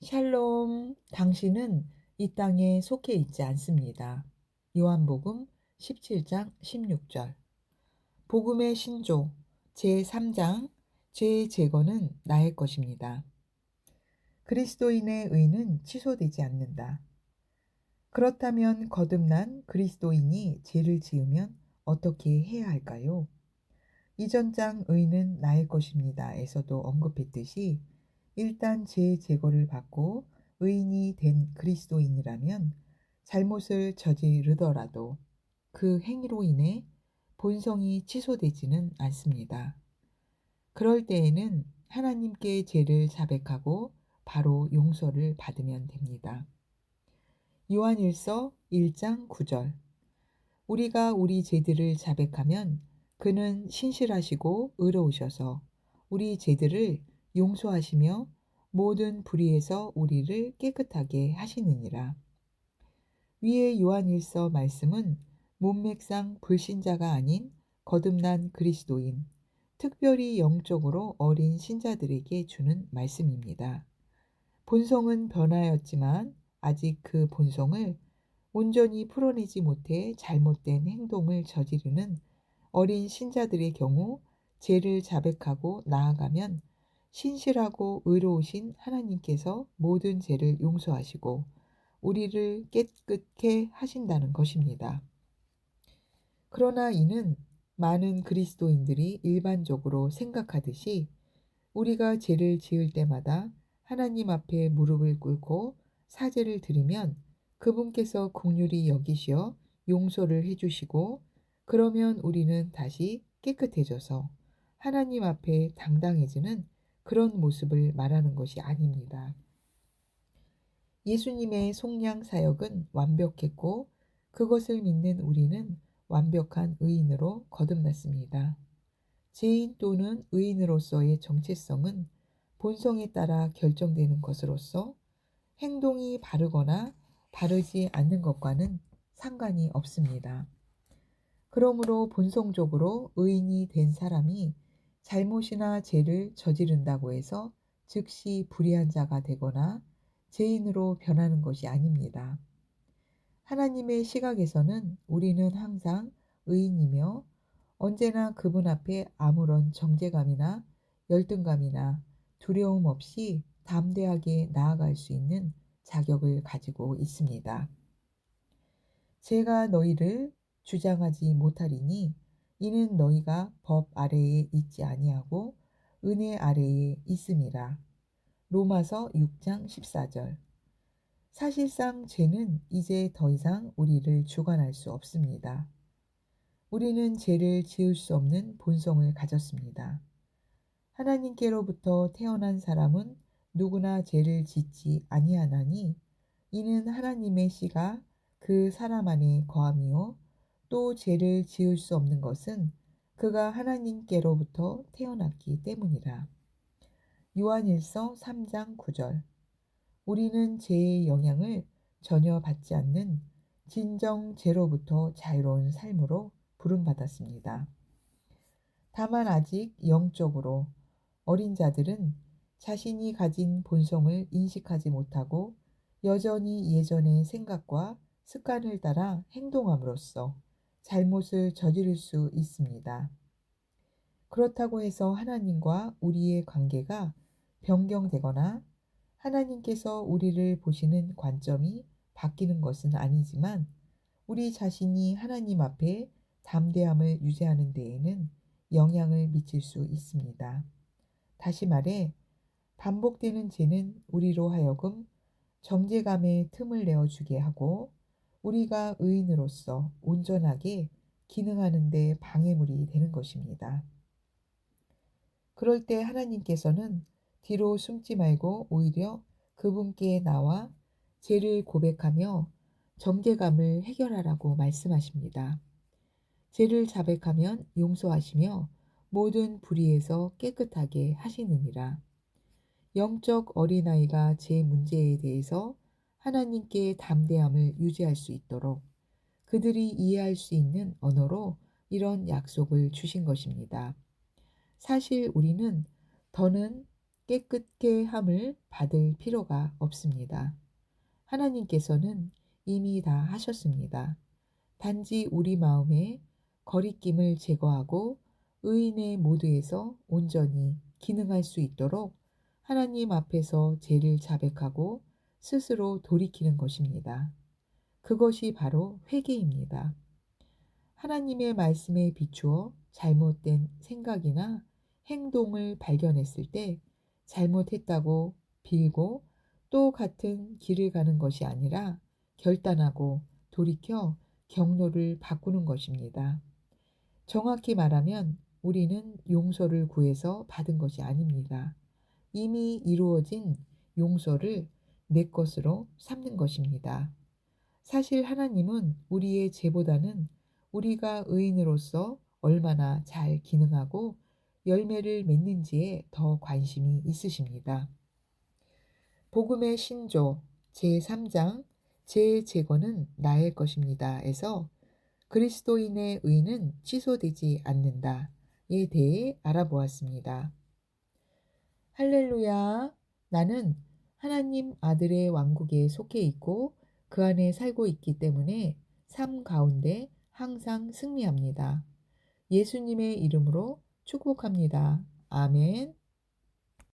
샬롬, 당신은 이 땅에 속해 있지 않습니다. 요한복음 17장 16절. 복음의 신조 제3장 죄의 제거는 나의 것입니다. 그리스도인의 의는 취소되지 않는다. 그렇다면 거듭난 그리스도인이 죄를 지으면 어떻게 해야 할까요? 이전 장 의는 나의 것입니다에서도 언급했듯이 일단 죄 제거를 받고 의인이 된 그리스도인이라면 잘못을 저지르더라도 그 행위로 인해 본성이 취소되지는 않습니다. 그럴 때에는 하나님께 죄를 자백하고 바로 용서를 받으면 됩니다. 요한일서 1장 9절. 우리가 우리 죄들을 자백하면 그는 신실하시고 의로우셔서 우리 죄들을 용서하시며 모든 불의에서 우리를 깨끗하게 하시느니라. 위의 요한일서 말씀은 문맥상 불신자가 아닌 거듭난 그리스도인, 특별히 영적으로 어린 신자들에게 주는 말씀입니다. 본성은 변하였지만 아직 그 본성을 온전히 풀어내지 못해 잘못된 행동을 저지르는 어린 신자들의 경우 죄를 자백하고 나아가면 신실하고 의로우신 하나님께서 모든 죄를 용서하시고 우리를 깨끗게 하신다는 것입니다. 그러나 이는 많은 그리스도인들이 일반적으로 생각하듯이 우리가 죄를 지을 때마다 하나님 앞에 무릎을 꿇고 사죄를 드리면 그분께서 긍휼히 여기시어 용서를 해주시고 그러면 우리는 다시 깨끗해져서 하나님 앞에 당당해지는 그런 모습을 말하는 것이 아닙니다. 예수님의 속량 사역은 완벽했고 그것을 믿는 우리는 완벽한 의인으로 거듭났습니다. 죄인 또는 의인으로서의 정체성은 본성에 따라 결정되는 것으로서 행동이 바르거나 바르지 않는 것과는 상관이 없습니다. 그러므로 본성적으로 의인이 된 사람이 잘못이나 죄를 저지른다고 해서 즉시 불의한 자가 되거나 죄인으로 변하는 것이 아닙니다. 하나님의 시각에서는 우리는 항상 의인이며 언제나 그분 앞에 아무런 정죄감이나 열등감이나 두려움 없이 담대하게 나아갈 수 있는 자격을 가지고 있습니다. 제가 너희를 주장하지 못하리니 이는 너희가 법 아래에 있지 아니하고 은혜 아래에 있음이라. 로마서 6장 14절. 사실상 죄는 이제 더 이상 우리를 주관할 수 없습니다. 우리는 죄를 지을 수 없는 본성을 가졌습니다. 하나님께로부터 태어난 사람은 누구나 죄를 짓지 아니하나니 이는 하나님의 씨가 그 사람 안에 거함이요 또 죄를 지을 수 없는 것은 그가 하나님께로부터 태어났기 때문이라. 요한일서 3장 9절. 우리는 죄의 영향을 전혀 받지 않는 진정 죄로부터 자유로운 삶으로 부름받았습니다. 다만 아직 영적으로 어린 자들은 자신이 가진 본성을 인식하지 못하고 여전히 예전의 생각과 습관을 따라 행동함으로써 잘못을 저지를 수 있습니다. 그렇다고 해서 하나님과 우리의 관계가 변경되거나 하나님께서 우리를 보시는 관점이 바뀌는 것은 아니지만 우리 자신이 하나님 앞에 담대함을 유지하는 데에는 영향을 미칠 수 있습니다. 다시 말해 반복되는 죄는 우리로 하여금 정죄감의 틈을 내어주게 하고 우리가 의인으로서 온전하게 기능하는 데 방해물이 되는 것입니다. 그럴 때 하나님께서는 뒤로 숨지 말고 오히려 그분께 나와 죄를 고백하며 정죄감을 해결하라고 말씀하십니다. 죄를 자백하면 용서하시며 모든 불의에서 깨끗하게 하시느니라. 영적 어린아이가 제 문제에 대해서 하나님께 담대함을 유지할 수 있도록 그들이 이해할 수 있는 언어로 이런 약속을 주신 것입니다. 사실 우리는 더는 깨끗게 함을 받을 필요가 없습니다. 하나님께서는 이미 다 하셨습니다. 단지 우리 마음에 거리낌을 제거하고 의인의 모두에서 온전히 기능할 수 있도록 하나님 앞에서 죄를 자백하고 스스로 돌이키는 것입니다. 그것이 바로 회개입니다. 하나님의 말씀에 비추어 잘못된 생각이나 행동을 발견했을 때 잘못했다고 빌고 또 같은 길을 가는 것이 아니라 결단하고 돌이켜 경로를 바꾸는 것입니다. 정확히 말하면 우리는 용서를 구해서 받은 것이 아닙니다. 이미 이루어진 용서를 내 것으로 삼는 것입니다. 사실 하나님은 우리의 죄보다는 우리가 의인으로서 얼마나 잘 기능하고 열매를 맺는지에 더 관심이 있으십니다. 복음의 신조 제3장 죄의 제거는 나의 것입니다에서 그리스도인의 의는 취소되지 않는다에 대해 알아보았습니다. 할렐루야! 나는 하나님 아들의 왕국에 속해 있고 그 안에 살고 있기 때문에 삶 가운데 항상 승리합니다. 예수님의 이름으로 축복합니다. 아멘.